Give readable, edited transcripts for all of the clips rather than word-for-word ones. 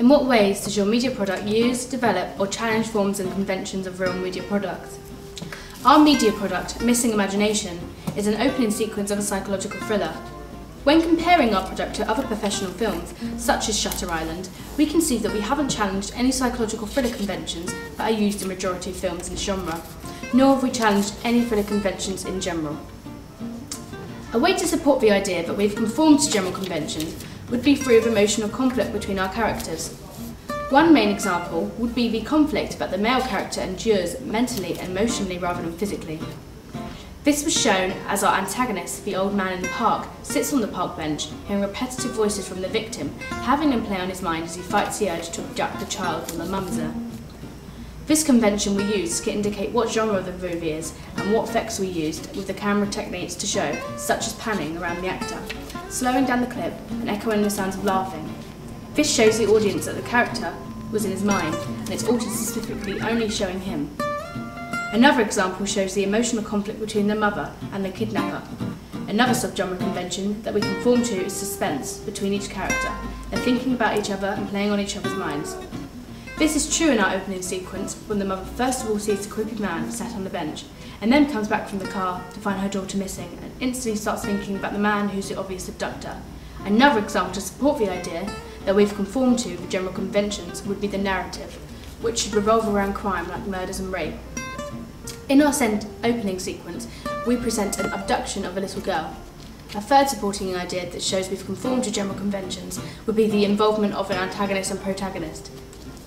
In what ways does your media product use, develop or challenge forms and conventions of real media products? Our media product, Missing Imagination, is an opening sequence of a psychological thriller. When comparing our product to other professional films, such as Shutter Island, we can see that we haven't challenged any psychological thriller conventions that are used in majority of films in the genre, nor have we challenged any thriller conventions in general. A way to support the idea that we've conformed to general conventions would be through emotional conflict between our characters. One main example would be the conflict that the male character endures mentally and emotionally rather than physically. This was shown as our antagonist, the old man in the park, sits on the park bench, hearing repetitive voices from the victim, having them play on his mind as he fights the urge to abduct the child from the mumser. This convention we used to indicate what genre the movie is and what effects we used with the camera techniques to show, such as panning around the actor, slowing down the clip and echoing the sounds of laughing. This shows the audience that the character was in his mind and it's also specifically only showing him. Another example shows the emotional conflict between the mother and the kidnapper. Another subgenre convention that we conform to is suspense between each character. They're thinking about each other and playing on each other's minds. This is true in our opening sequence when the mother first of all sees the creepy man sat on the bench and then comes back from the car to find her daughter missing and instantly starts thinking about the man who's the obvious abductor. Another example to support the idea that we've conformed to the general conventions would be the narrative, which should revolve around crime like murders and rape. In our opening sequence, we present an abduction of a little girl. A third supporting idea that shows we've conformed to general conventions would be the involvement of an antagonist and protagonist.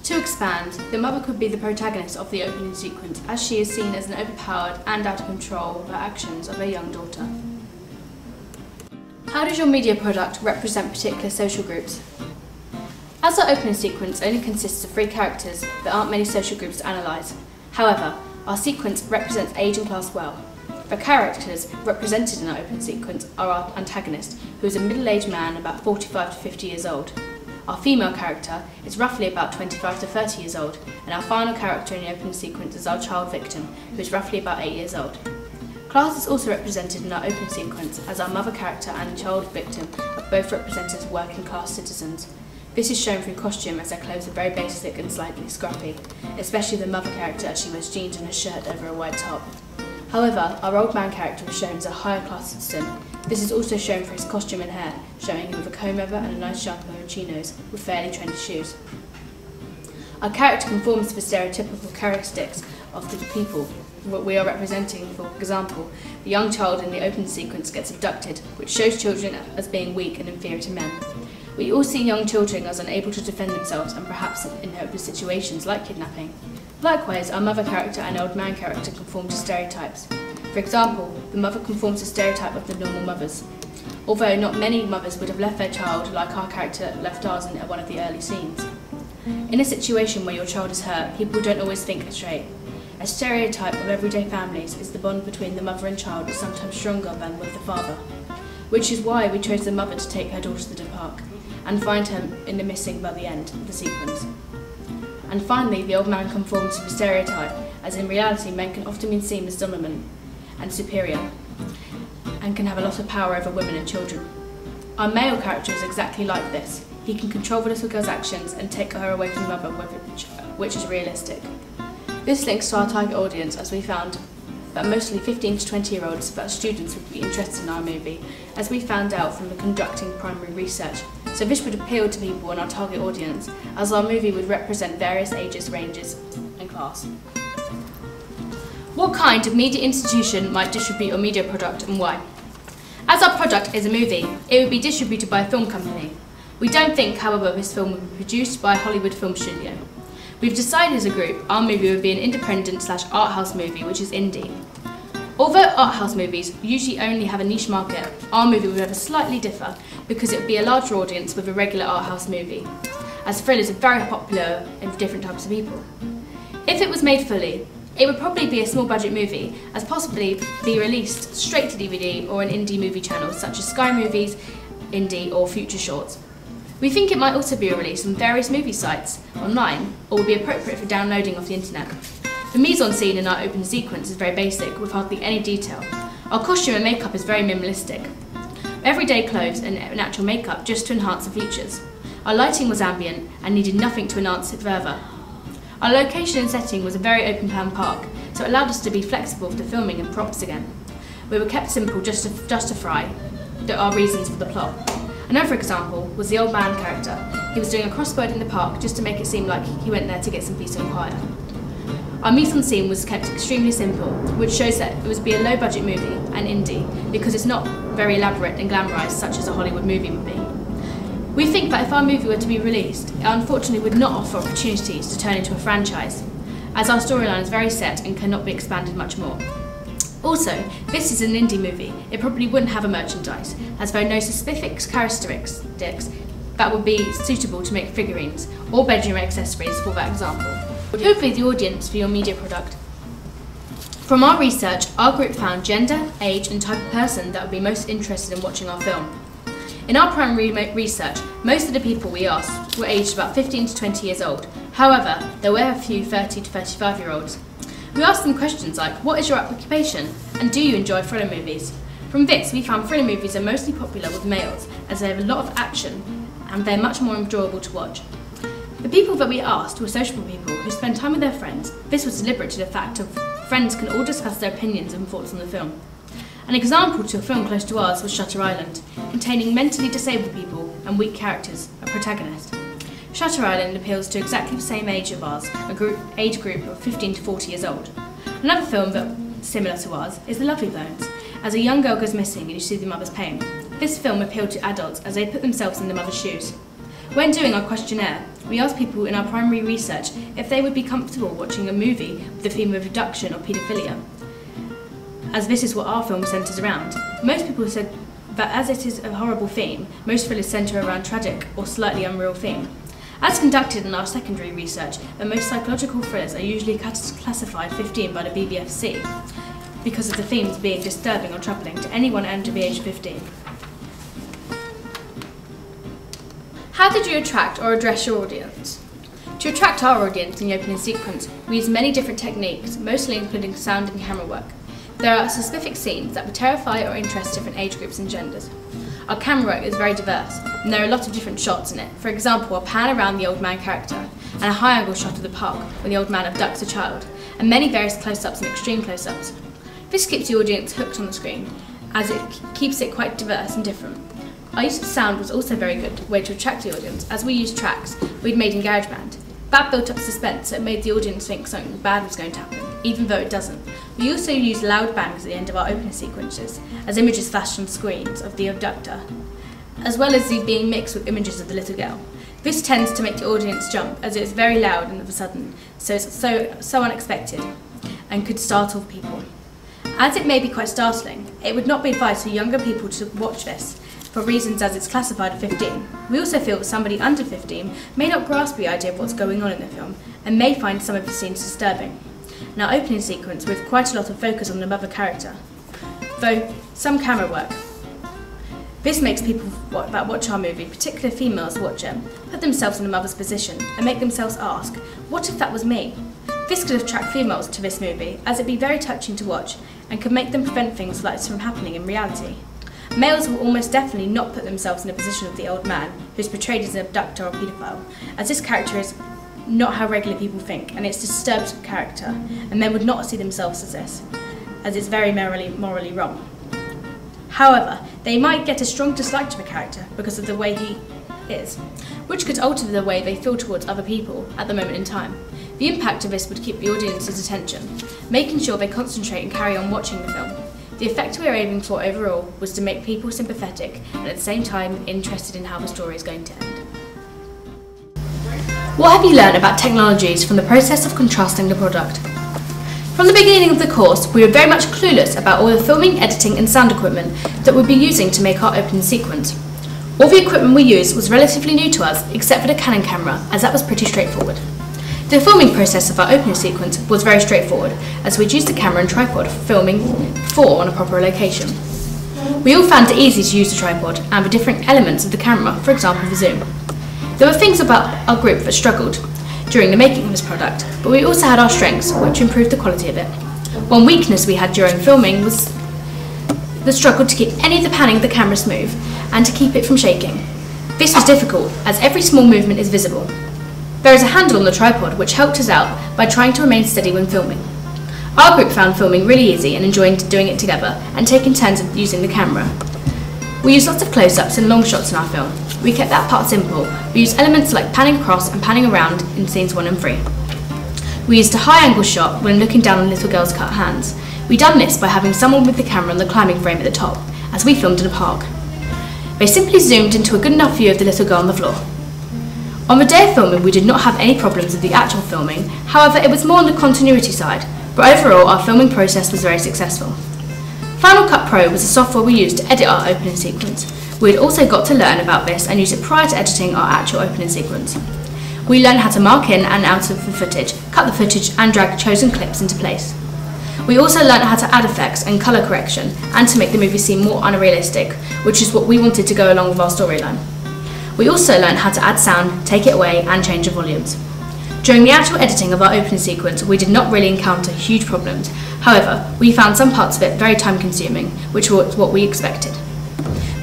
To expand, the mother could be the protagonist of the opening sequence as she is seen as an overpowered and out of control of her actions of her young daughter. How does your media product represent particular social groups? As our opening sequence only consists of 3 characters, there aren't many social groups to analyse. However, our sequence represents age and class well. The characters represented in our opening sequence are our antagonist, who is a middle-aged man about 45 to 50 years old. Our female character is roughly about 25 to 30 years old, and our final character in the opening sequence is our child victim, who is roughly about 8 years old. Class is also represented in our opening sequence, as our mother character and the child victim are both represented as working class citizens. This is shown through costume, as their clothes are very basic and slightly scruffy, especially the mother character as she wears jeans and a shirt over a white top. However, our old man character is shown as a higher class citizen. This is also shown for his costume and hair, showing him with a comb over and a nice sharp pair of chinos with fairly trendy shoes. Our character conforms to the stereotypical characteristics of the people we are representing. For example, the young child in the opening sequence gets abducted, which shows children as being weak and inferior to men. We all see young children as unable to defend themselves and perhaps in hopeless situations like kidnapping. Likewise, our mother character and old man character conform to stereotypes. For example, the mother conforms to the stereotype of the normal mothers, although not many mothers would have left their child like our character left ours in one of the early scenes. In a situation where your child is hurt, people don't always think straight. A stereotype of everyday families is the bond between the mother and child is sometimes stronger than with the father, which is why we chose the mother to take her daughter to the park and find her in the missing by the end of the sequence. And finally, the old man conforms to the stereotype, as in reality men can often be seen as dominant and superior, and can have a lot of power over women and children. Our male character is exactly like this. He can control the little girl's actions and take her away from the mother, which is realistic. This links to our target audience, as we found that mostly 15 to 20-year-olds but students would be interested in our movie, as we found out from the conducting primary research. So this would appeal to people in our target audience, as our movie would represent various ages, ranges and class. What kind of media institution might distribute a media product and why? As our product is a movie, it would be distributed by a film company. We don't think, however, this film would be produced by a Hollywood film studio. We've decided as a group our movie would be an independent/art house movie, which is indie. Although art house movies usually only have a niche market, our movie would have a slightly differ because it would be a larger audience with a regular art house movie, as thrillers are very popular in different types of people. If it was made fully, it would probably be a small budget movie, as possibly be released straight to DVD or an indie movie channel such as Sky Movies, Indie or Future Shorts. We think it might also be released on various movie sites online or would be appropriate for downloading off the internet. The mise-en-scene in our opening sequence is very basic, with hardly any detail. Our costume and makeup is very minimalistic. Everyday clothes and natural makeup just to enhance the features. Our lighting was ambient and needed nothing to enhance it further. Our location and setting was a very open plan park, so it allowed us to be flexible for the filming and props again. We were kept simple just to justify our reasons for the plot. Another example was the old man character. He was doing a crossword in the park just to make it seem like he went there to get some peace and quiet. Our mise-en-scene was kept extremely simple, which shows that it would be a low-budget movie and indie because it's not very elaborate and glamorised such as a Hollywood movie would be. We think that if our movie were to be released, it unfortunately would not offer opportunities to turn into a franchise, as our storyline is very set and cannot be expanded much more. Also, this is an indie movie. It probably wouldn't have a merchandise, as there are no specific characteristics that would be suitable to make figurines or bedroom accessories, for that example. Who would be the audience for your media product? From our research, our group found gender, age and type of person that would be most interested in watching our film. In our primary research, most of the people we asked were aged about 15 to 20 years old. However, there were a few 30 to 35-year-olds. We asked them questions like, what is your occupation? And do you enjoy thriller movies? From this, we found thriller movies are mostly popular with males, as they have a lot of action and they're much more enjoyable to watch. The people that we asked were sociable people who spend time with their friends. This was deliberate to the fact of friends can all discuss their opinions and thoughts on the film. An example to a film close to ours was Shutter Island, containing mentally disabled people and weak characters, a protagonist. Shutter Island appeals to exactly the same age of ours, age group of 15 to 40 years old. Another film that's similar to ours is The Lovely Bones, as a young girl goes missing and you see the mother's pain. This film appealed to adults as they put themselves in the mother's shoes. When doing our questionnaire, we asked people in our primary research if they would be comfortable watching a movie with the theme of abduction or paedophilia, as this is what our film centres around. Most people said that as it is a horrible theme, most thrillers centre around tragic or slightly unreal theme. As conducted in our secondary research, the most psychological thrillers are usually classified 15 by the BBFC because of the themes being disturbing or troubling to anyone under the age of 15. How did you attract or address your audience? To attract our audience in the opening sequence, we use many different techniques, mostly including sound and camera work. There are specific scenes that would terrify or interest different age groups and genders. Our camera work is very diverse, and there are a lot of different shots in it. For example, a pan around the old man character, and a high-angle shot of the park when the old man abducts a child, and many various close-ups and extreme close-ups. This keeps the audience hooked on the screen, as it keeps it quite diverse and different. Our use of sound was also a very good way to attract the audience, as we used tracks we'd made in GarageBand. That built up suspense, so it made the audience think something bad was going to happen, even though it doesn't. We also used loud bangs at the end of our opening sequences, as images flashed on screens of the abductor, as well as being mixed with images of the little girl. This tends to make the audience jump, as it is very loud and of a sudden, so it's so unexpected, and could startle people. As it may be quite startling, it would not be advised for younger people to watch this, for reasons as it's classified at 15. We also feel that somebody under 15 may not grasp the idea of what's going on in the film, and may find some of the scenes disturbing. In our opening sequence, with quite a lot of focus on the mother character, though some camera work. This makes people that watch our movie, particularly females watch it, put themselves in the mother's position and make themselves ask, what if that was me? This could attract females to this movie, as it'd be very touching to watch and could make them prevent things like this from happening in reality. Males will almost definitely not put themselves in the position of the old man, who's portrayed as an abductor or paedophile, as this character is not how regular people think, and it's a disturbed character, and men would not see themselves as this, as it's very morally wrong. However, they might get a strong dislike to the character because of the way he is, which could alter the way they feel towards other people at the moment in time. The impact of this would keep the audience's attention, making sure they concentrate and carry on watching the film. The effect we were aiming for overall was to make people sympathetic and at the same time interested in how the story is going to end. What have you learned about technologies from the process of contrasting the product? From the beginning of the course, we were very much clueless about all the filming, editing and sound equipment that we'd be using to make our opening sequence. All the equipment we used was relatively new to us, except for the Canon camera, as that was pretty straightforward. The filming process of our opening sequence was very straightforward, as we'd used the camera and tripod for filming before on a proper location. We all found it easy to use the tripod and the different elements of the camera, for example the zoom. There were things about our group that struggled during the making of this product, but we also had our strengths, which improved the quality of it. One weakness we had during filming was the struggle to keep any of the panning of the camera smooth and to keep it from shaking. This was difficult as every small movement is visible. There is a handle on the tripod which helped us out by trying to remain steady when filming. Our group found filming really easy and enjoyed doing it together and taking turns of using the camera. We used lots of close-ups and long shots in our film. We kept that part simple. We used elements like panning across and panning around in scenes 1 and 3. We used a high-angle shot when looking down on little girls' cut hands. We done this by having someone with the camera on the climbing frame at the top, as we filmed in a park. They simply zoomed into a good enough view of the little girl on the floor. On the day of filming, we did not have any problems with the actual filming, however it was more on the continuity side, but overall our filming process was very successful. Final Cut Pro was the software we used to edit our opening sequence. We had also got to learn about this and use it prior to editing our actual opening sequence. We learned how to mark in and out of the footage, cut the footage and drag chosen clips into place. We also learned how to add effects and colour correction and to make the movie seem more unrealistic, which is what we wanted to go along with our storyline. We also learned how to add sound, take it away and change the volumes. During the actual editing of our opening sequence, we did not really encounter huge problems. However, we found some parts of it very time consuming, which was what we expected.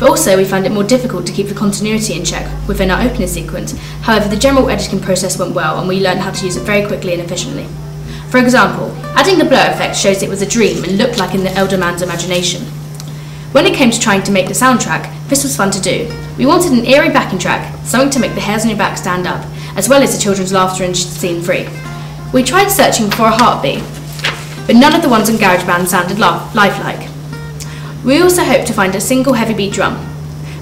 But also we found it more difficult to keep the continuity in check within our opening sequence. However, the general editing process went well and we learned how to use it very quickly and efficiently. For example, adding the blur effect shows it was a dream and looked like in the elder man's imagination. When it came to trying to make the soundtrack, this was fun to do. We wanted an eerie backing track, something to make the hairs on your back stand up, as well as the children's laughter in scene 3. We tried searching for a heartbeat, but none of the ones in GarageBand sounded lifelike. We also hoped to find a single heavy beat drum,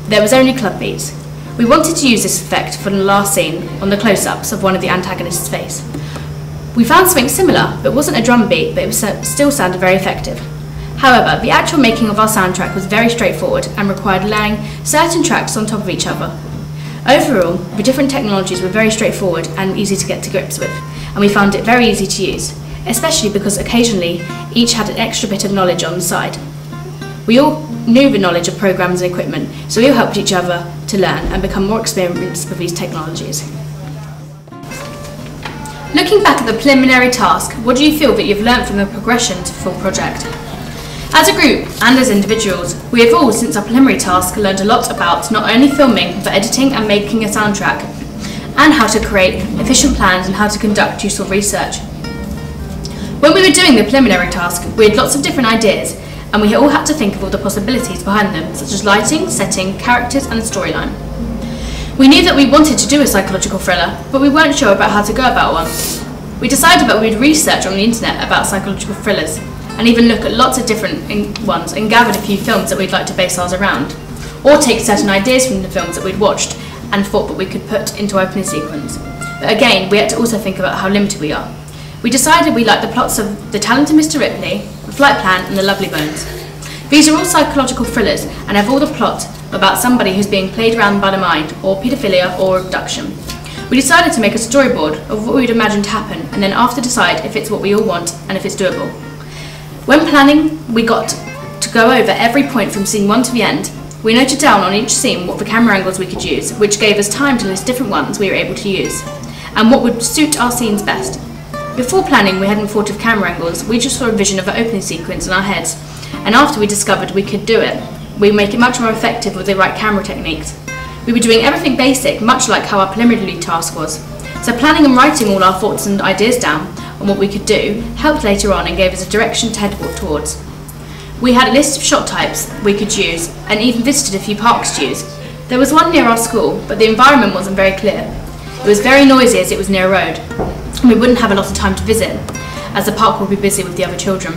but there was only club beats. We wanted to use this effect for the last scene on the close-ups of one of the antagonist's face. We found something similar, but it wasn't a drum beat, but it still sounded very effective. However, the actual making of our soundtrack was very straightforward and required laying certain tracks on top of each other. Overall, the different technologies were very straightforward and easy to get to grips with, and we found it very easy to use, especially because occasionally each had an extra bit of knowledge on the side. We all knew the knowledge of programs and equipment, so we all helped each other to learn and become more experienced with these technologies. Looking back at the preliminary task, what do you feel that you've learned from the progression to full project? As a group and as individuals, we have all, since our preliminary task, learned a lot about not only filming, but editing and making a soundtrack, and how to create efficient plans and how to conduct useful research. When we were doing the preliminary task, we had lots of different ideas, and we all had to think of all the possibilities behind them, such as lighting, setting, characters and the storyline. We knew that we wanted to do a psychological thriller, but we weren't sure about how to go about one. We decided that we'd research on the internet about psychological thrillers, and even look at lots of different ones and gathered a few films that we'd like to base ours around, or take certain ideas from the films that we'd watched and thought that we could put into opening sequence. But again, we had to also think about how limited we are. We decided we liked the plots of The Talented Mr. Ripley, The Flight Plan and The Lovely Bones. These are all psychological thrillers and have all the plot about somebody who's being played around by the mind, or paedophilia or abduction. We decided to make a storyboard of what we'd imagine to happen and then after decide if it's what we all want and if it's doable. When planning, we got to go over every point from scene 1 to the end. We noted down on each scene what the camera angles we could use, which gave us time to list different ones we were able to use, and what would suit our scenes best. Before planning, we hadn't thought of camera angles, we just saw a vision of an opening sequence in our heads, and after we discovered we could do it, we make it much more effective with the right camera techniques. We were doing everything basic, much like how our preliminary task was. So planning and writing all our thoughts and ideas down on what we could do helped later on and gave us a direction to head towards. We had a list of shot types we could use and even visited a few parks to use. There was one near our school, but the environment wasn't very clear. It was very noisy as it was near a road, and we wouldn't have a lot of time to visit, as the park would be busy with the other children.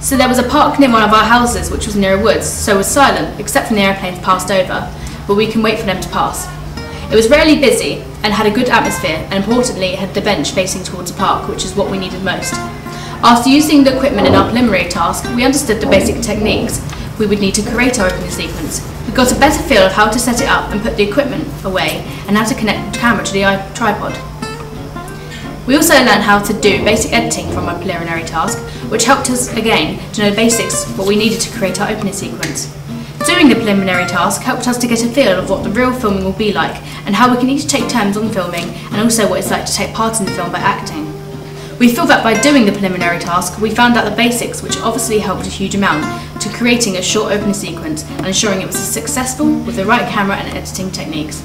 So there was a park near one of our houses which was near a woods, so it was silent, except when the airplanes passed over, but we can wait for them to pass. It was rarely busy and had a good atmosphere, and importantly it had the bench facing towards the park, which is what we needed most. After using the equipment in our preliminary task, we understood the basic techniques we would need to create our opening sequence. We got a better feel of how to set it up and put the equipment away, and how to connect the camera to the tripod. We also learned how to do basic editing from our preliminary task, which helped us again to know the basics what we needed to create our opening sequence. Doing the preliminary task helped us to get a feel of what the real filming will be like, and how we can each take turns on filming, and also what it's like to take part in the film by acting. We feel that by doing the preliminary task, we found out the basics, which obviously helped a huge amount to creating a short opening sequence and ensuring it was successful with the right camera and editing techniques.